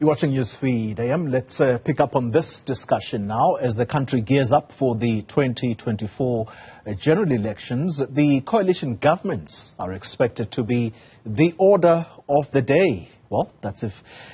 You're watching Newsfeed AM. Let's pick up on this discussion now as the country gears up for the 2024 general elections. The coalition governments are expected to be the order of the day. Well, that's if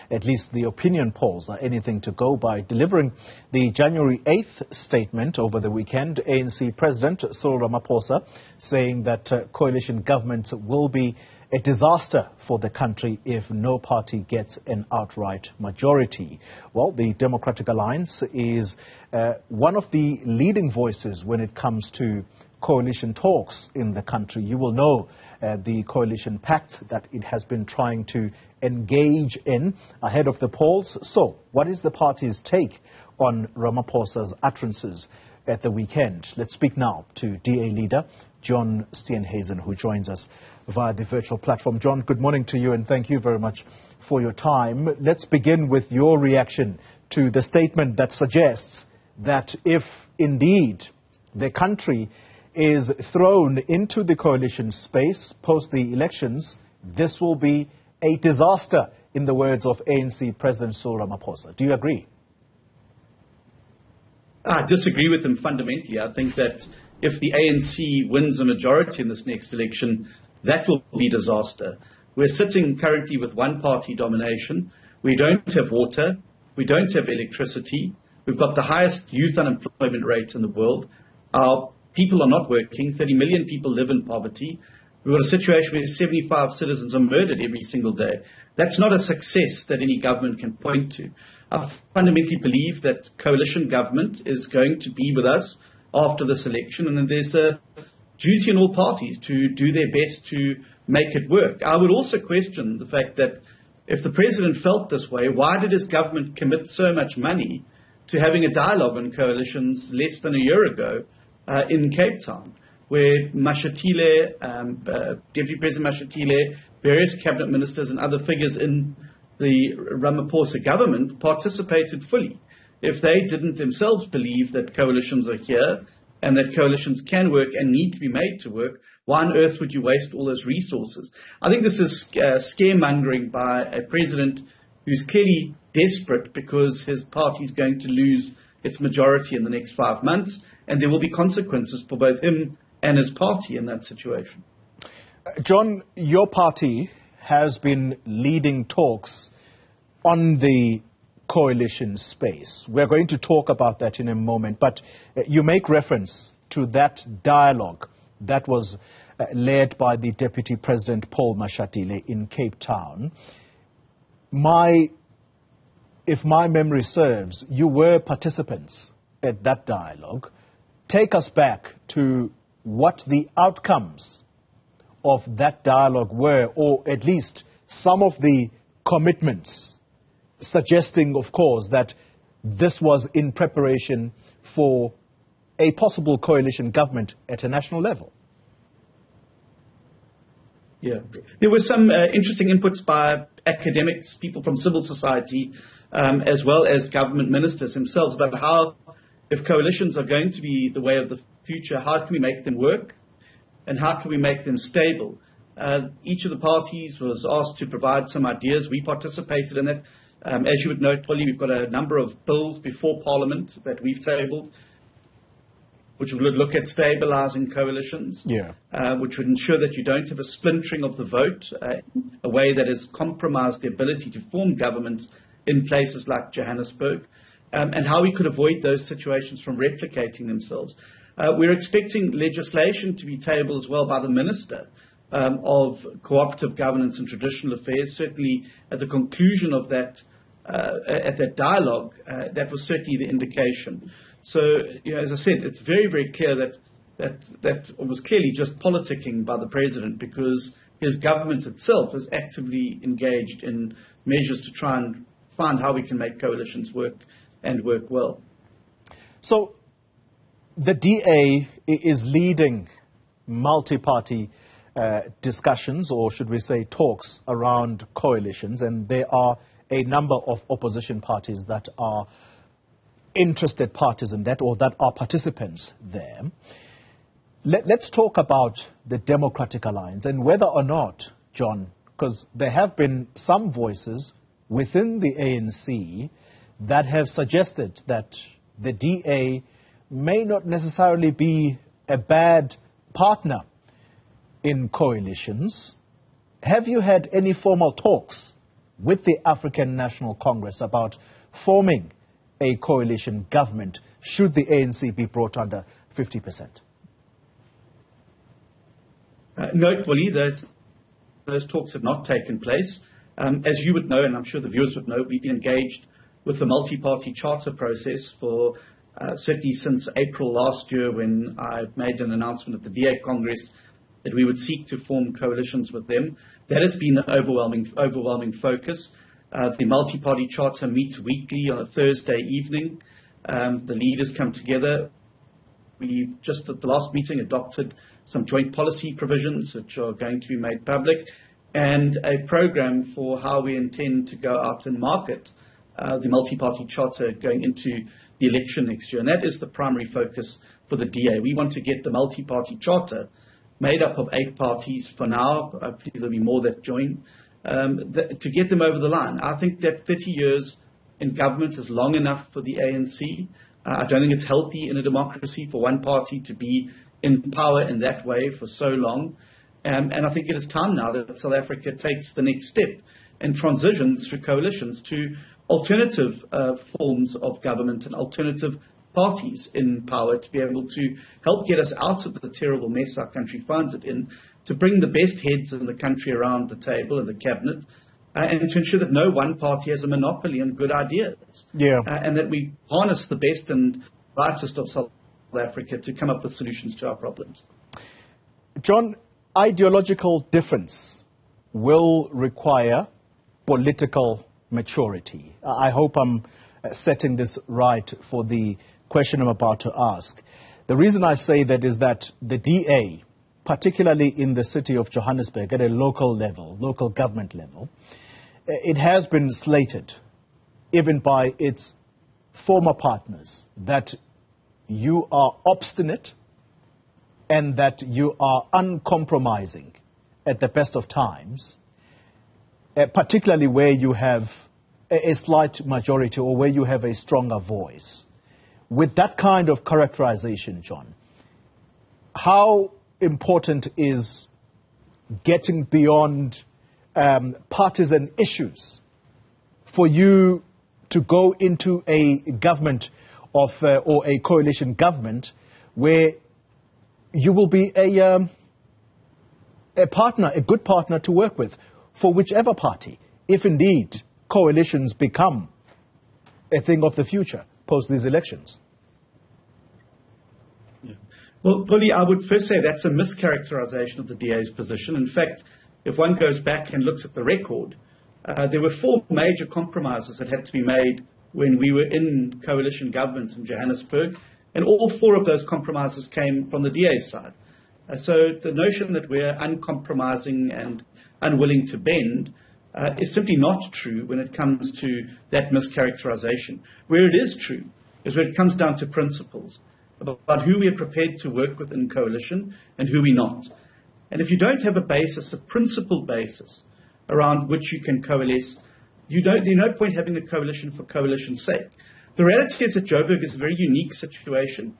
at least the opinion polls are anything to go by. Delivering the January 8th statement over the weekend, ANC President Cyril Ramaphosa saying that coalition governments will be a disaster for the country if no party gets an outright majority. Well, the Democratic Alliance is one of the leading voices when it comes to coalition talks in the country. You will know the coalition pact that it has been trying to engage in ahead of the polls. So, what is the party's take on Ramaphosa's utterances at the weekend? Let's speak now to DA leader John Steenhuisen, who joins us via the virtual platform. John, good morning to you and thank you very much for your time. Let's begin with your reaction to the statement that suggests that if indeed the country is thrown into the coalition space post the elections, this will be a disaster, in the words of ANC President Cyril Ramaphosa. Do you agree? I disagree with him fundamentally. I think that if the ANC wins a majority in this next election, that will be disaster. We're sitting currently with one-party domination. We don't have water. We don't have electricity. We've got the highest youth unemployment rate in the world. Our people are not working. 30 million people live in poverty. We've got a situation where 75 citizens are murdered every single day. That's not a success that any government can point to. I fundamentally believe that coalition government is going to be with us after this election, and then there's a duty in all parties to do their best to make it work. I would also question the fact that if the president felt this way, why did his government commit so much money to having a dialogue on coalitions less than a year ago in Cape Town, where Mashatile, Deputy President Mashatile, various cabinet ministers and other figures in the Ramaphosa government participated fully? If they didn't themselves believe that coalitions are here and that coalitions can work and need to be made to work, why on earth would you waste all those resources? I think this is scaremongering by a president who's clearly desperate because his party is going to lose its majority in the next 5 months, and there will be consequences for both him and his party in that situation. John, your party has been leading talks on the coalition space. We're going to talk about that in a moment, but you make reference to that dialogue that was led by the Deputy President Paul Mashatile in Cape Town. If my memory serves, you were participants at that dialogue. Take us back to what the outcomes of that dialogue were, or at least some of the commitments, suggesting, of course, that this was in preparation for a possible coalition government at a national level. Yeah, there were some interesting inputs by academics, people from civil society, as well as government ministers themselves about how, if coalitions are going to be the way of the future, how can we make them work and how can we make them stable? Each of the parties was asked to provide some ideas. We participated in it. As you would note, Polly, we've got a number of bills before Parliament that we've tabled, which would look at stabilizing coalitions, which would ensure that you don't have a splintering of the vote, a way that has compromised the ability to form governments in places like Johannesburg, and how we could avoid those situations from replicating themselves. We're expecting legislation to be tabled as well by the Minister of Cooperative Governance and Traditional Affairs. Certainly at the conclusion of that, at that dialogue, that was certainly the indication. So, as I said, it's very, very clear that was clearly just politicking by the president, because his government itself is actively engaged in measures to try and find how we can make coalitions work and work well. So, the DA is leading multi-party discussions, or should we say talks, around coalitions, and there are a number of opposition parties that are interested parties in that, or that are participants there. Let's talk about the Democratic Alliance and whether or not, John, because there have been some voices within the ANC that have suggested that the DA may not necessarily be a bad partner in coalitions. Have you had any formal talks with the African National Congress about forming a coalition government should the ANC be brought under 50%? No, Willie, those talks have not taken place. As you would know, and I'm sure the viewers would know, we've been engaged with the multi-party charter process for certainly since April last year, when I made an announcement at the DA Congress that we would seek to form coalitions with them. That has been the overwhelming focus. The multi-party charter meets weekly on a Thursday evening. The leaders come together. We've just at the last meeting adopted some joint policy provisions which are going to be made public, and a program for how we intend to go out and market the multi-party charter going into the election next year. And that is the primary focus for the DA. We want to get the multi-party charter made up of 8 parties for now. I believe there'll be more that join, to get them over the line. I think that 30 years in government is long enough for the ANC. I don't think it's healthy in a democracy for one party to be in power in that way for so long. And I think it is time now that South Africa takes the next step and transitions through coalitions to alternative forms of government and alternative parties in power to be able to help get us out of the terrible mess our country finds it in, to bring the best heads in the country around the table in the cabinet, and to ensure that no one party has a monopoly on good ideas. And that we harness the best and brightest of South Africa to come up with solutions to our problems. John, ideological difference will require political maturity. I hope I'm setting this right for the question I'm about to ask. The reason I say that is that the DA, particularly in the city of Johannesburg at a local level, local government level, it has been slated, even by its former partners, that you are obstinate and that you are uncompromising at the best of times, particularly where you have a slight majority or where you have a stronger voice. With that kind of characterization, John, how important is getting beyond partisan issues for you to go into a government of or a coalition government where you will be a partner, a good partner to work with for whichever party, if indeed coalitions become a thing of the future post these elections? Well, Bully, I would first say that's a mischaracterization of the DA's position. In fact, if one goes back and looks at the record, there were 4 major compromises that had to be made when we were in coalition government in Johannesburg, and all 4 of those compromises came from the DA's side. So the notion that we're uncompromising and unwilling to bend is simply not true when it comes to that mischaracterization. Where it is true is when it comes down to principles about who we are prepared to work with in coalition and who we're not. And if you don't have a basis, a principled basis around which you can coalesce, there's no point having a coalition for coalition's sake. The reality is that Joburg is a very unique situation.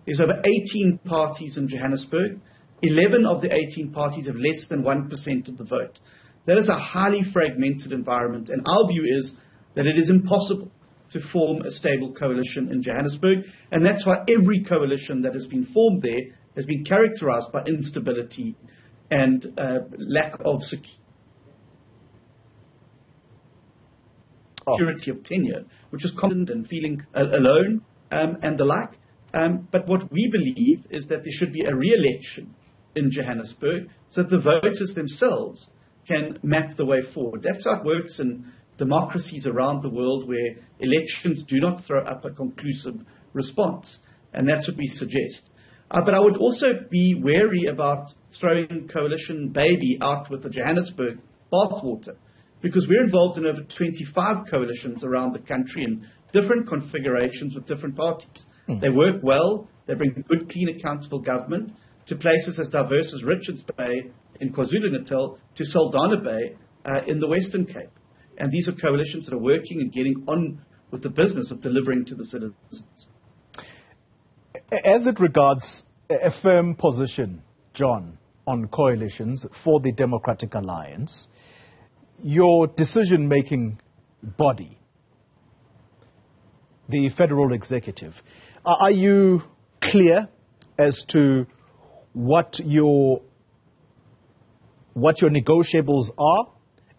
There's over 18 parties in Johannesburg. 11 of the 18 parties have less than 1% of the vote. That is a highly fragmented environment, and our view is that it is impossible to form a stable coalition in Johannesburg, and that's why every coalition that has been formed there has been characterized by instability and lack of security of tenure, which is confident and feeling alone and the like. But what we believe is that there should be a re-election in Johannesburg so that the voters themselves can map the way forward. That's how it works in democracies around the world, where elections do not throw up a conclusive response. And that's what we suggest. But I would also be wary about throwing coalition baby out with the Johannesburg bathwater, because we're involved in over 25 coalitions around the country in different configurations with different parties. They work well. They bring good, clean, accountable government to places as diverse as Richards Bay in KwaZulu-Natal to Saldanha Bay in the Western Cape. And these are coalitions that are working and getting on with the business of delivering to the citizens. As it regards a firm position, John, on coalitions for the Democratic Alliance, your decision-making body, the federal executive, are you clear as to what your negotiables are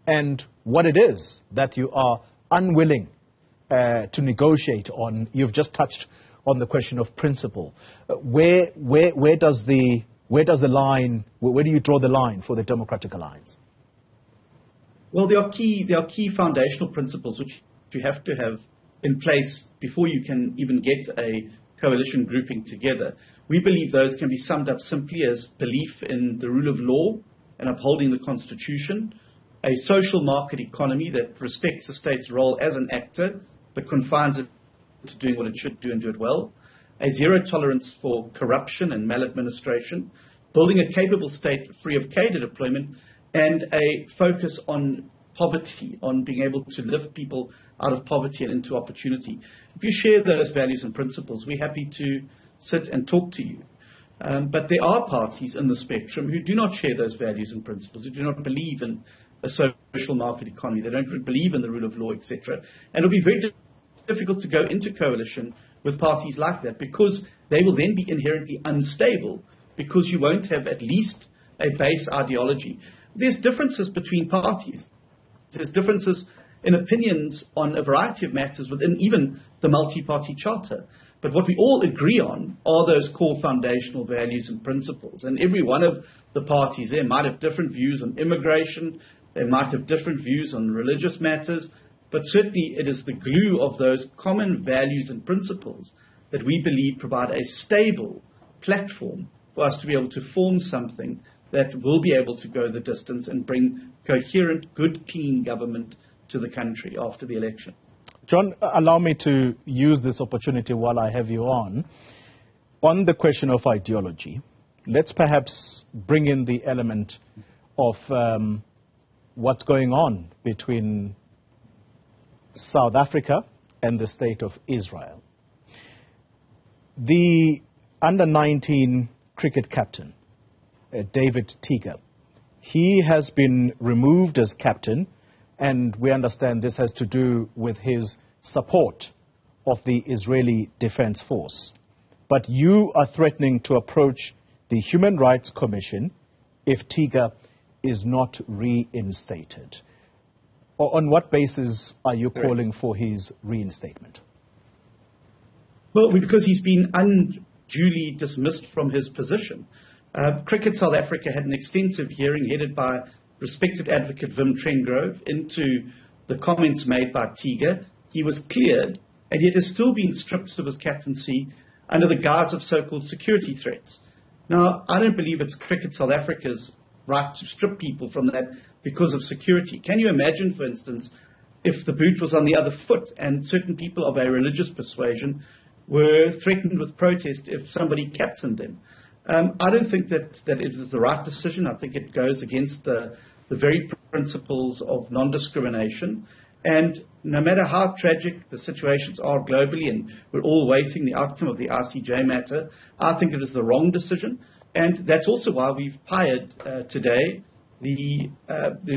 and what it is that you are unwilling to negotiate on? You've just touched on the question of principle. Where does the line? Where do you draw the line for the Democratic Alliance? Well, there are key foundational principles which you have to have in place before you can even get a coalition grouping together. We believe those can be summed up simply as belief in the rule of law and upholding the Constitution, a social market economy that respects the state's role as an actor but confines it to doing what it should do and do it well, a zero tolerance for corruption and maladministration, building a capable state free of cadre deployment, and a focus on poverty, on being able to lift people out of poverty and into opportunity. If you share those values and principles, we're happy to sit and talk to you. But there are parties in the spectrum who do not share those values and principles, who do not believe in a social market economy, they don't believe in the rule of law, etc. And it'll be very difficult to go into coalition with parties like that because they will then be inherently unstable because you won't have at least a base ideology. There's differences between parties. There's differences in opinions on a variety of matters within even the multi-party charter. But what we all agree on are those core foundational values and principles. And every one of the parties there might have different views on immigration, they might have different views on religious matters, but certainly it is the glue of those common values and principles that we believe provide a stable platform for us to be able to form something that will be able to go the distance and bring coherent, good, clean government to the country after the election. John, allow me to use this opportunity while I have you on the question of ideology. Let's perhaps bring in the element of what's going on between South Africa and the State of Israel. The under-19 cricket captain, David Teager, he has been removed as captain, and we understand this has to do with his support of the Israeli Defense Force. But you are threatening to approach the Human Rights Commission if Teager is not reinstated. On what basis are you calling for his reinstatement? Well, because he's been unduly dismissed from his position. Cricket South Africa had an extensive hearing headed by respected advocate Wim Trengrove into the comments made by Teager. He was cleared, and yet has still been stripped of his captaincy under the guise of so-called security threats. Now, I don't believe it's Cricket South Africa's right to strip people from that because of security. Can you imagine, for instance, if the boot was on the other foot and certain people of a religious persuasion were threatened with protest if somebody captained them? I don't think that it is the right decision. I think it goes against the very principles of non-discrimination. And no matter how tragic the situations are globally, and we're all waiting the outcome of the ICJ matter, I think it is the wrong decision. And that's also why we've hired today the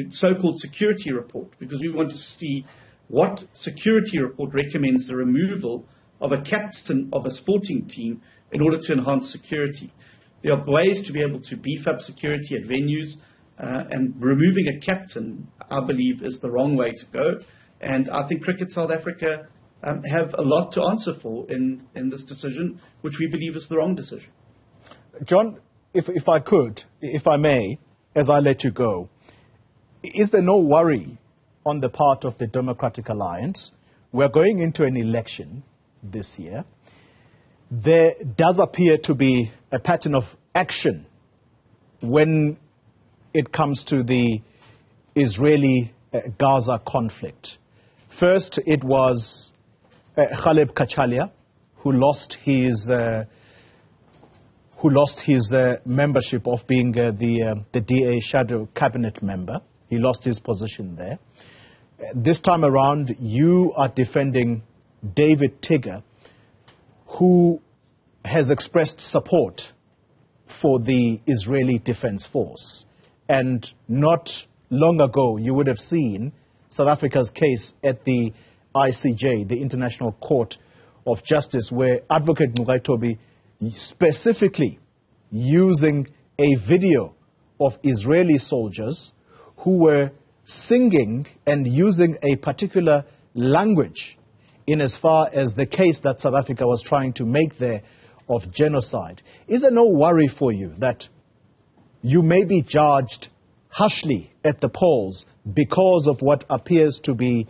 so-called security report, because we want to see what security report recommends the removal of a captain of a sporting team in order to enhance security. There are ways to be able to beef up security at venues, and removing a captain, I believe, is the wrong way to go. And I think Cricket South Africa have a lot to answer for in this decision, which we believe is the wrong decision. John, if I could, if I may, as I let you go, is there no worry on the part of the Democratic Alliance? We're going into an election this year. There does appear to be a pattern of action when it comes to the Israeli-Gaza conflict. First, it was Khaleb Kachalia who lost his membership of being the DA shadow cabinet member. He lost his position there. This time around, you are defending David Tigger, who has expressed support for the Israeli Defense Force. And not long ago, you would have seen South Africa's case at the ICJ, the International Court of Justice, where Advocate Mugaitobi specifically using a video of Israeli soldiers who were singing and using a particular language in as far as the case that South Africa was trying to make there of genocide. Is there no worry for you that you may be judged harshly at the polls because of what appears to be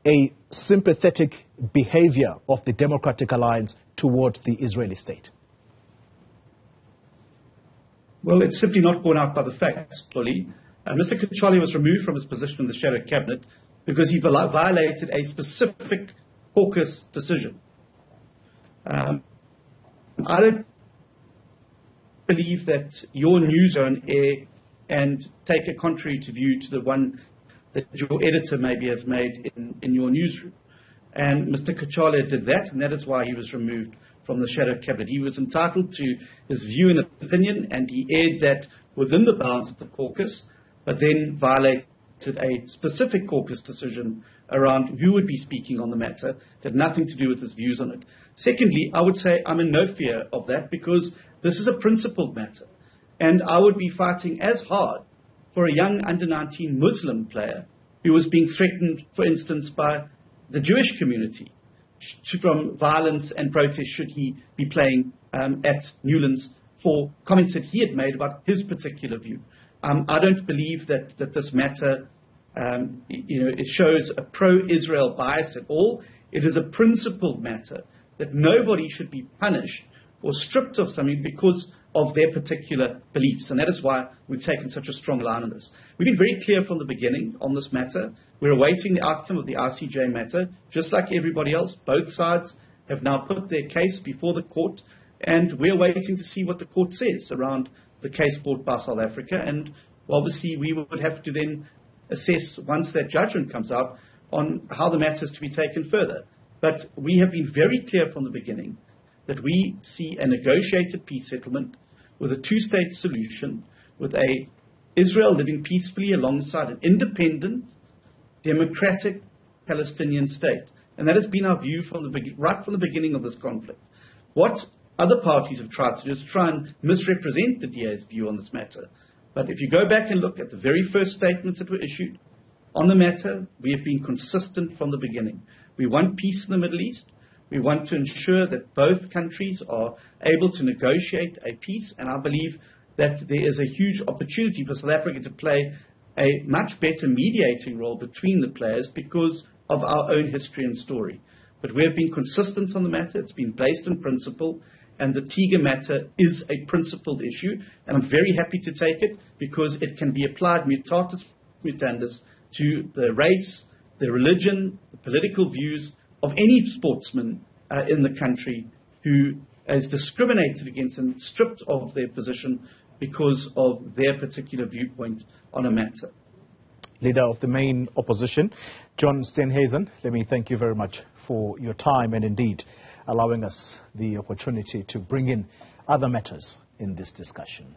a sympathetic behavior of the Democratic Alliance toward the Israeli state? Well, it's simply not borne out by the facts, Xoli. Mr. Xoli was removed from his position in the shadow cabinet because he violated a specific caucus decision. I don't believe that your news are on air and take a contrary to view to the one that your editor maybe has made in your newsroom. And Mr. Xoli did that, and that is why he was removed from the shadow cabinet. He was entitled to his view and opinion, and he aired that within the bounds of the caucus, but then violated a specific caucus decision around who would be speaking on the matter. It had nothing to do with his views on it. Secondly, I would say I'm in no fear of that because this is a principled matter. And I would be fighting as hard for a young under-19 Muslim player who was being threatened, for instance, by the Jewish community from violence and protest should he be playing at Newlands for comments that he had made about his particular view. I don't believe that this matter it shows a pro-Israel bias at all. It is a principled matter that nobody should be punished or stripped of something because of their particular beliefs. And that is why we've taken such a strong line on this. We've been very clear from the beginning on this matter. We're awaiting the outcome of the ICJ matter. Just like everybody else, both sides have now put their case before the court, and we're waiting to see what the court says around the case brought by South Africa. And obviously we would have to then assess, once that judgment comes out, on how the matter is to be taken further. But we have been very clear from the beginning that we see a negotiated peace settlement with a two-state solution, with Israel living peacefully alongside an independent, democratic Palestinian state. And that has been our view right from the beginning of this conflict. What other parties have tried to do is try and misrepresent the DA's view on this matter. But if you go back and look at the very first statements that were issued on the matter, we have been consistent from the beginning. We want peace in the Middle East. We want to ensure that both countries are able to negotiate a peace, and I believe that there is a huge opportunity for South Africa to play a much better mediating role between the players because of our own history and story. But we have been consistent on the matter. It's been based on principle, and the Tigger matter is a principled issue, and I'm very happy to take it because it can be applied mutatis mutandis to the race, the religion, the political views of any sportsman in the country who is discriminated against and stripped of their position because of their particular viewpoint on a matter. Leader of the main opposition, John Steenhuisen, let me thank you very much for your time and indeed allowing us the opportunity to bring in other matters in this discussion.